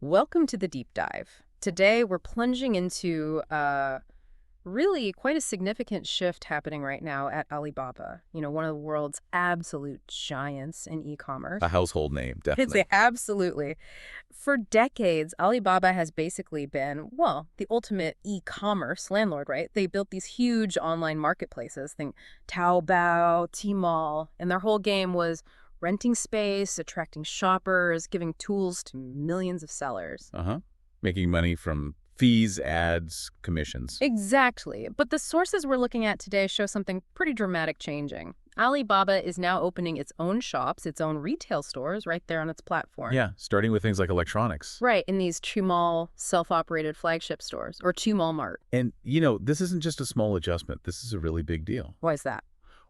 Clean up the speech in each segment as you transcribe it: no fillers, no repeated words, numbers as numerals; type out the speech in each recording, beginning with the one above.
Welcome to the deep dive. Today, we're plunging into really quite a significant shift happening right now at Alibaba, one of the world's absolute giants in A e-commerce. household name, It's definitely. absolutely. For decades, Alibaba has basically been, well, the ultimate e-commerce landlord, right? They built these huge online marketplaces, think Taobao, Tmall, and their whole game was renting space, attracting shoppers, giving tools to millions of sellers. Uh-huh. Making money from fees, ads, commissions. Exactly. But the sources we're looking at today show something pretty dramatic changing. Alibaba is now opening its own shops, its own retail stores right there on its platform. Yeah, starting with things like electronics. Right, in these Tmall self-operated flagship stores, or Tmall Mart. And, this isn't just a small adjustment. This is a really big deal. Why is that?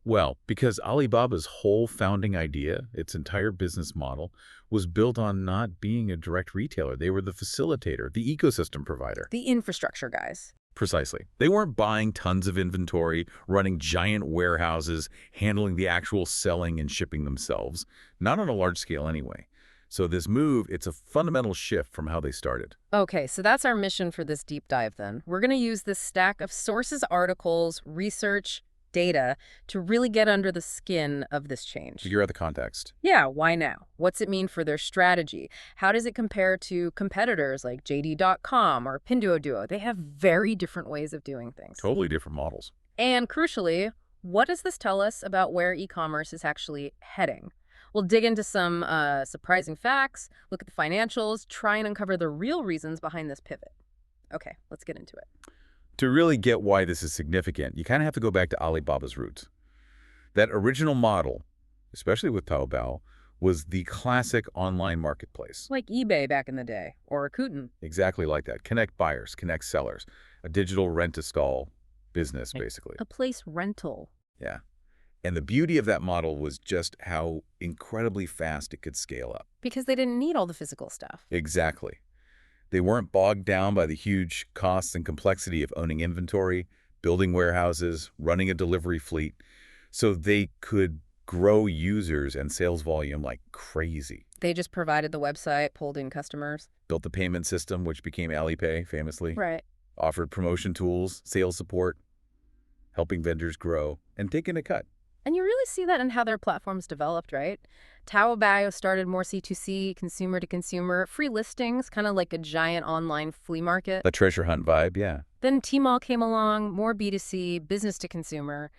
Well, because Alibaba's whole founding idea, its entire business model, was built on not being a direct retailer. They were the facilitator, the ecosystem provider. The infrastructure guys. Precisely. They weren't buying tons of inventory, running giant warehouses, handling the actual selling and shipping themselves. Not on a large scale anyway. So this move, it's a fundamental shift from how they started. Okay, so that's our mission for this deep dive then. We're going to use this stack of sources, articles, research, data to really get under the skin of this change. Figure out the context. Yeah, why now? What's it mean for their strategy? How does it compare to competitors like JD.com or Pinduoduo? They have very different ways of doing things. Totally different models. And crucially, what does this tell us about where e-commerce is actually heading? We'll dig into some surprising facts, look at the financials, try and uncover the real reasons behind this pivot. Okay, let's get into it. To really get why this is significant, you kind of have to go back to Alibaba's roots. That original model, especially with Taobao, was the classic online marketplace. Like eBay back in the day, or Rakuten. Exactly like that. Connect buyers, connect sellers. A digital rent-to-stall business, basically. A place rental. Yeah. And the beauty of that model was just how incredibly fast it could scale up. Because they didn't need all the physical stuff. Exactly. They weren't bogged down by the huge costs and complexity of owning inventory, building warehouses, running a delivery fleet, so they could grow users and sales volume like crazy. They just provided the website, pulled in customers. Built the payment system, which became Alipay, famously. Right. Offered promotion tools, sales support, helping vendors grow, and taking a cut. And you really see that in how their platforms developed, right? Taobao started more C2C, consumer to consumer, free listings, kind of like a giant online flea market. A treasure hunt vibe, yeah. Then Tmall came along, more B2C, business to consumer.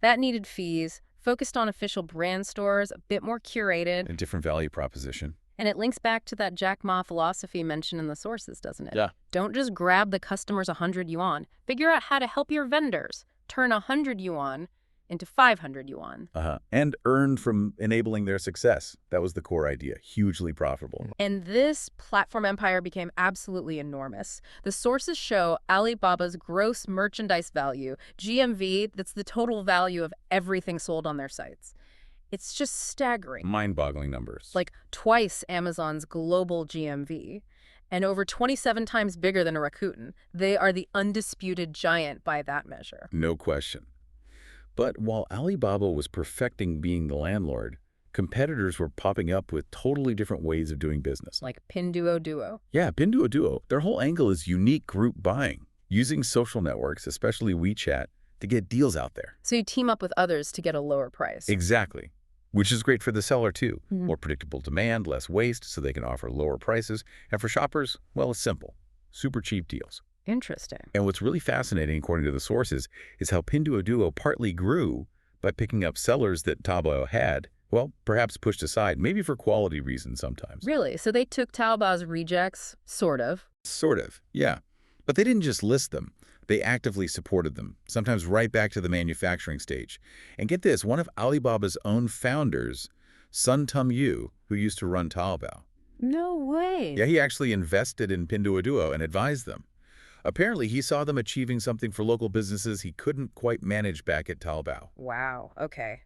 That needed fees, focused on official brand stores, a bit more curated. A different value proposition. And it links back to that Jack Ma philosophy mentioned in the sources, doesn't it? Yeah. Don't just grab the customer's 100 yuan. Figure out how to help your vendors turn 100 yuan into 500 yuan. And earn from enabling their success. That was the core idea. Hugely profitable. And this platform empire became absolutely enormous. The sources show Alibaba's gross merchandise value, GMV, that's the total value of everything sold on their sites. It's just staggering. Mind-boggling numbers. Like twice Amazon's global GMV. And over 27 times bigger than a Rakuten. They are the undisputed giant by that measure. No question. But while Alibaba was perfecting being the landlord, competitors were popping up with totally different ways of doing business. Like Pinduoduo. Yeah, Pinduoduo, their whole angle is unique group buying, using social networks, especially WeChat, to get deals out there. So you team up with others to get a lower price. Exactly. Which is great for the seller, too. Mhm. More predictable demand, less waste, so they can offer lower prices. And for shoppers, well, it's simple. Super cheap deals. Interesting. And what's really fascinating, according to the sources, is how Pinduoduo partly grew by picking up sellers that Taobao had, well, perhaps pushed aside, maybe for quality reasons sometimes. Really? So they took Taobao's rejects, sort of. Sort of, yeah. But they didn't just list them. They actively supported them, sometimes right back to the manufacturing stage. And get this, one of Alibaba's own founders, Sun Tum-yu, who used to run Taobao. No way. Yeah, he actually invested in Pinduoduo and advised them. Apparently, he saw them achieving something for local businesses he couldn't quite manage back at Taobao. Wow. Okay.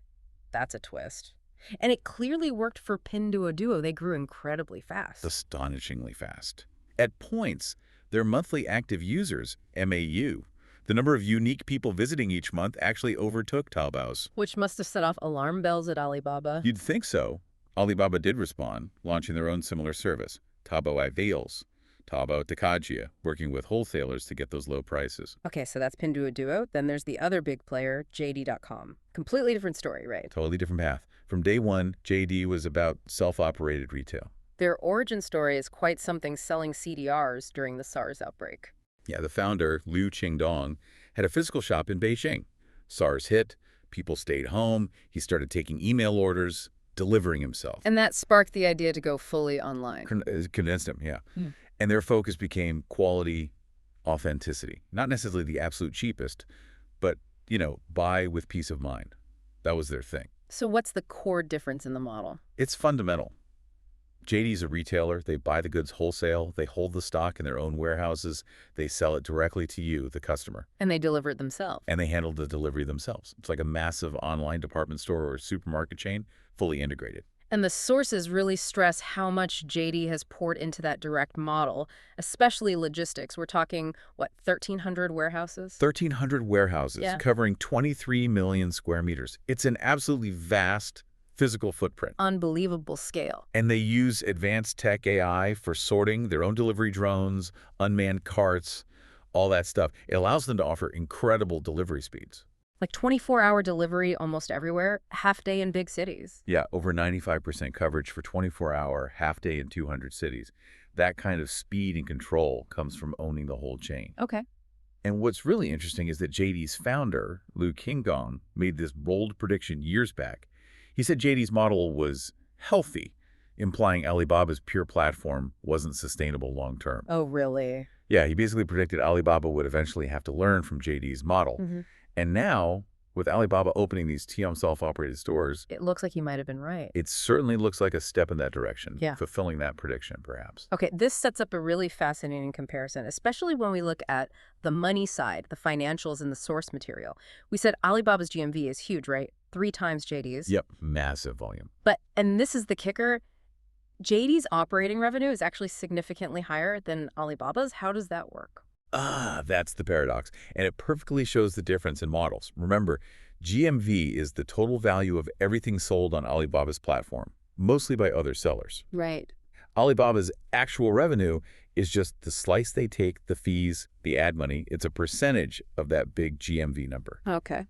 That's a twist. And it clearly worked for Pinduoduo. They grew incredibly fast. Astonishingly fast. At points, their monthly active users, MAU, the number of unique people visiting each month actually overtook Taobao's. Which must have set off alarm bells at Alibaba. You'd think so. Alibaba did respond, launching their own similar service, Taobao Ideals, Taobao Takajia, working with wholesalers to get those low prices. Okay, so that's Pinduoduo. Then there's the other big player, JD.com. Completely different story, right? Totally different path. From day one, JD was about self-operated retail. Their origin story is quite something, selling CDRs during the SARS outbreak. Yeah, the founder, Liu Qingdong, had a physical shop in Beijing. SARS hit, people stayed home, he started taking email orders, delivering himself. And that sparked the idea to go fully online. Convinced him, yeah. Hmm. And their focus became quality, authenticity. Not necessarily the absolute cheapest, but, buy with peace of mind. That was their thing. So what's the core difference in the model? It's fundamental. JD's a retailer. They buy the goods wholesale. They hold the stock in their own warehouses. They sell it directly to you, the customer. And they deliver it themselves. And they handle the delivery themselves. It's like a massive online department store or supermarket chain, fully integrated. And the sources really stress how much JD has poured into that direct model, especially logistics. We're talking, 1,300 warehouses? 1,300 warehouses covering 23 million square meters. It's an absolutely vast physical footprint. Unbelievable scale. And they use advanced tech AI for sorting, their own delivery drones, unmanned carts, all that stuff. It allows them to offer incredible delivery speeds. Like 24-hour delivery almost everywhere, half day in big cities. Yeah, over 95% coverage for 24-hour, half day in 200 cities. That kind of speed and control comes from owning the whole chain. Okay. And what's really interesting is that JD's founder, Liu Qingdong, made this bold prediction years back. He said JD's model was healthy, implying Alibaba's pure platform wasn't sustainable long-term. Oh, really? Yeah, he basically predicted Alibaba would eventually have to learn from JD's model. And now, with Alibaba opening these Tmall self-operated stores, It looks like he might have been right. it certainly looks like a step in that direction, Yeah. fulfilling that prediction, perhaps. Okay, this sets up a really fascinating comparison, especially when we look at the money side, the financials and the source material. We said Alibaba's GMV is huge, right? 3 times JD's. Yep, massive volume. And this is the kicker, JD's operating revenue is actually significantly higher than Alibaba's. How does that work? That's the paradox. And it perfectly shows the difference in models. Remember, GMV is the total value of everything sold on Alibaba's platform, mostly by other sellers. Right. Alibaba's actual revenue is just the slice they take, the fees, the ad money. It's a percentage of that big GMV number. Okay.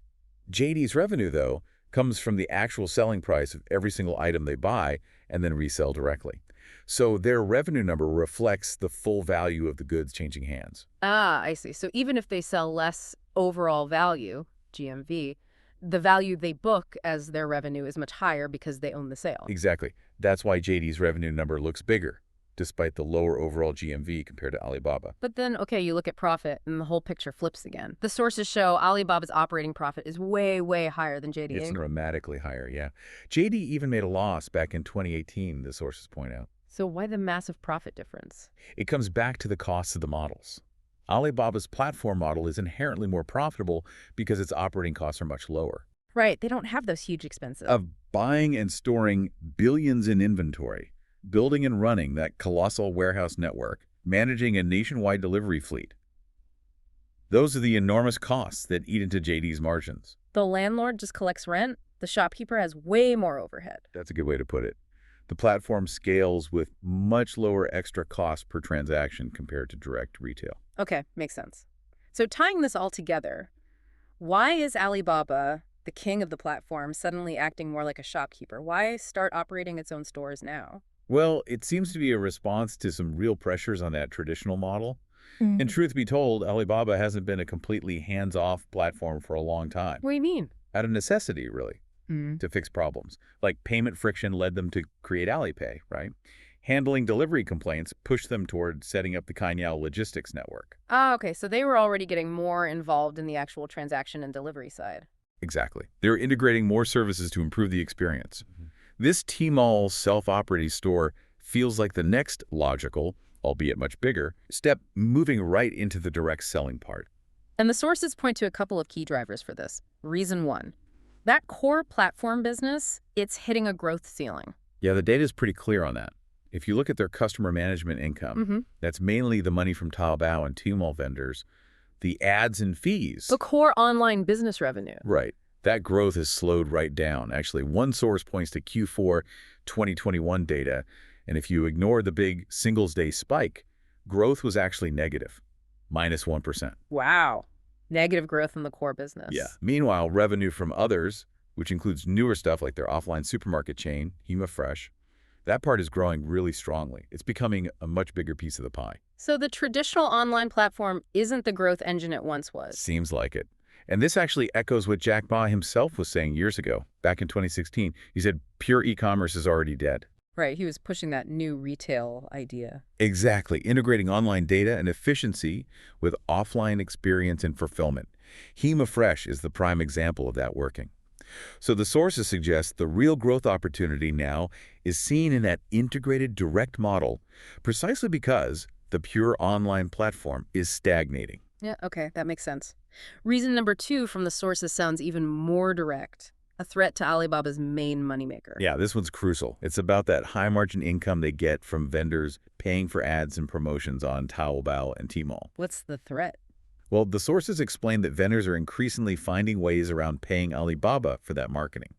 JD's revenue, though, comes from the actual selling price of every single item they buy and then resell directly. So their revenue number reflects the full value of the goods changing hands. I see. So even if they sell less overall value, GMV, the value they book as their revenue is much higher because they own the sale. Exactly. That's why JD's revenue number looks bigger, despite the lower overall GMV compared to Alibaba. But then, okay, you look at profit and the whole picture flips again. The sources show Alibaba's operating profit is way, way higher than JD. It's dramatically higher, yeah. JD even made a loss back in 2018, the sources point out. So why the massive profit difference? It comes back to the costs of the models. Alibaba's platform model is inherently more profitable because its operating costs are much lower. Right, they don't have those huge expenses. Of buying and storing billions in inventory, building and running that colossal warehouse network, managing a nationwide delivery fleet. Those are the enormous costs that eat into JD's margins. The landlord just collects rent. The shopkeeper has way more overhead. That's a good way to put it. The platform scales with much lower extra cost per transaction compared to direct retail. Okay, makes sense. So tying this all together, why is Alibaba, the king of the platform, suddenly acting more like a shopkeeper? Why start operating its own stores now? Well, it seems to be a response to some real pressures on that traditional model. And truth be told, Alibaba hasn't been a completely hands-off platform for a long time. What do you mean? Out of necessity, really. To fix problems. Like payment friction led them to create Alipay, right? Handling delivery complaints pushed them toward setting up the Cainiao logistics network. Okay, so they were already getting more involved in the actual transaction and delivery side. Exactly. They're integrating more services to improve the experience. This Tmall self-operating store feels like the next logical, albeit much bigger, step moving right into the direct selling part. And the sources point to a couple of key drivers for this. Reason 1. That core platform business, it's hitting a growth ceiling. Yeah, the data is pretty clear on that. If you look at their customer management income, that's mainly the money from Taobao and Tmall vendors, the ads and fees. The core online business revenue. Right. That growth has slowed right down. Actually, one source points to Q4 2021 data, And if you ignore the big singles-day spike, growth was actually negative, -1%. Wow. Negative growth in the core Yeah. business. Meanwhile, revenue from others, which includes newer stuff like their offline supermarket chain, HemaFresh, that part is growing really strongly. It's becoming a much bigger piece of the pie. So the traditional online platform isn't the growth engine it once was. Seems like it. And this actually echoes what Jack Ma himself was saying years ago, back in 2016. He said, pure e-commerce is already dead. Right, he was pushing that new retail idea. Exactly, integrating online data and efficiency with offline experience and fulfillment. HemaFresh is the prime example of that working. So the sources suggest the real growth opportunity now is seen in that integrated direct model, precisely because the pure online platform is stagnating. Yeah, okay, that makes sense. Reason number 2 from the sources sounds even more direct. A threat to Alibaba's main moneymaker. Yeah, this one's crucial. It's about that high margin income they get from vendors paying for ads and promotions on Taobao and Tmall. What's the threat? Well, the sources explain that vendors are increasingly finding ways around paying Alibaba for that marketing.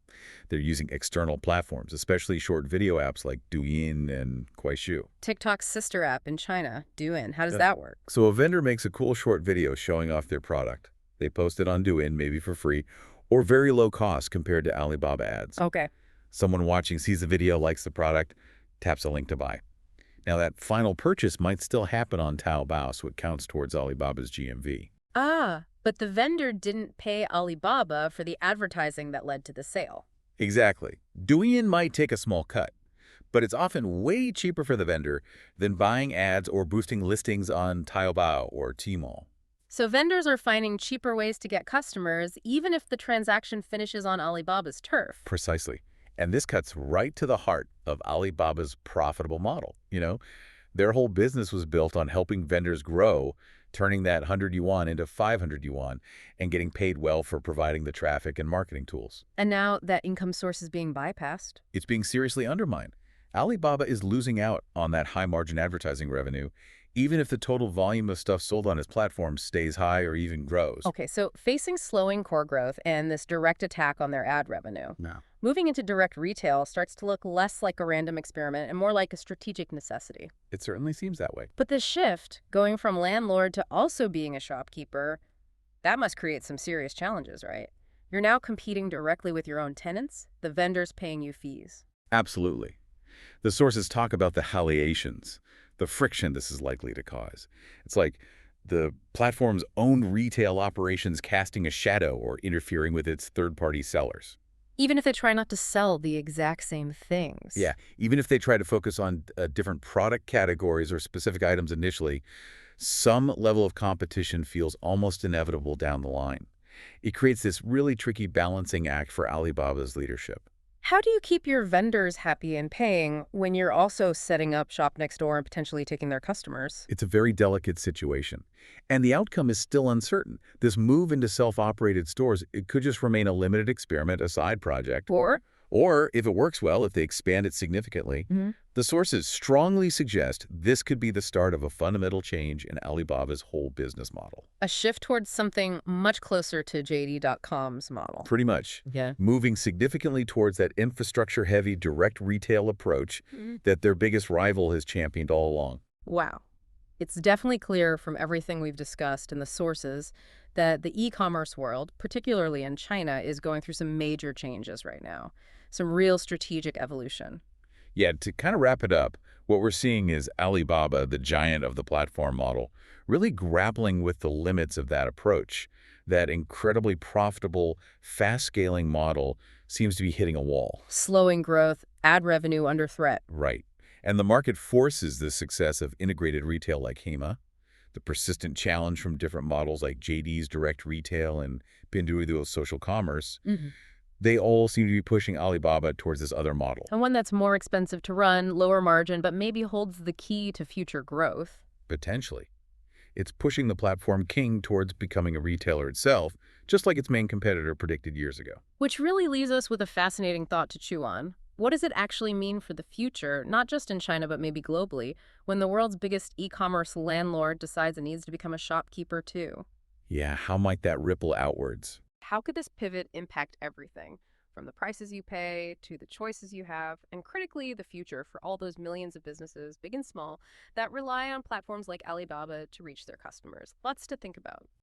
They're using external platforms, especially short video apps like Douyin and Kuaishou. TikTok's sister app in China, Douyin. How does Yeah. that work? So a vendor makes a cool short video showing off their product. They post it on Douyin, maybe for free, or very low cost compared to Alibaba ads. Okay. Someone watching sees the video, likes the product, taps a link to buy. Now, that final purchase might still happen on Taobao, so it counts towards Alibaba's GMV. Ah, but the vendor didn't pay Alibaba for the advertising that led to the sale. Exactly. Douyin might take a small cut, but it's often way cheaper for the vendor than buying ads or boosting listings on Taobao or Tmall. So vendors are finding cheaper ways to get customers, even if the transaction finishes on Alibaba's turf. Precisely. And this cuts right to the heart of Alibaba's profitable model. Their whole business was built on helping vendors grow, turning that 100 yuan into 500 yuan, and getting paid well for providing the traffic and marketing tools. And now that income source is being bypassed. It's being seriously undermined. Alibaba is losing out on that high-margin advertising revenue, even if the total volume of stuff sold on its platform stays high or even grows. Okay, so facing slowing core growth and this direct attack on their ad revenue, No. moving into direct retail starts to look less like a random experiment and more like a strategic necessity. It certainly seems that way. But this shift, going from landlord to also being a shopkeeper, that must create some serious challenges, right? You're now competing directly with your own tenants, the vendors paying you fees. Absolutely. The sources talk about the haliations, the friction this is likely to cause. It's like the platform's own retail operations casting a shadow or interfering with its third-party sellers. Even if they try not to sell the exact same things. Yeah, even if they try to focus on different product categories or specific items initially, some level of competition feels almost inevitable down the line. It creates this really tricky balancing act for Alibaba's leadership. How do you keep your vendors happy and paying when you're also setting up shop next door and potentially taking their customers? It's a very delicate situation. And the outcome is still uncertain. This move into self-operated stores, it could just remain a limited experiment, a side project. Or if it works well, if they expand it significantly, the sources strongly suggest this could be the start of a fundamental change in Alibaba's whole business model. A shift towards something much closer to JD.com's model. Pretty much. Yeah. Moving significantly towards that infrastructure-heavy direct retail approach that their biggest rival has championed all along. Wow. It's definitely clear from everything we've discussed in the sources that the e-commerce world, particularly in China, is going through some major changes right now. Some real strategic evolution. Yeah, to kind of wrap it up, what we're seeing is Alibaba, the giant of the platform model, really grappling with the limits of that approach. That incredibly profitable, fast-scaling model seems to be hitting a wall. Slowing growth, ad revenue under threat. Right. And the market forces the success of integrated retail like Hema, the persistent challenge from different models like JD's direct retail and Pinduoduo's social commerce. They all seem to be pushing Alibaba towards this other model. And one that's more expensive to run, lower margin, but maybe holds the key to future growth. Potentially. It's pushing the platform king towards becoming a retailer itself, just like its main competitor predicted years ago. Which really leaves us with a fascinating thought to chew on. What does it actually mean for the future, not just in China, but maybe globally, when the world's biggest e-commerce landlord decides it needs to become a shopkeeper too? Yeah, how might that ripple outwards? How could this pivot impact everything? from the prices you pay to the choices you have, and critically, the future for all those millions of businesses, big and small, that rely on platforms like Alibaba to reach their customers. Lots to think about.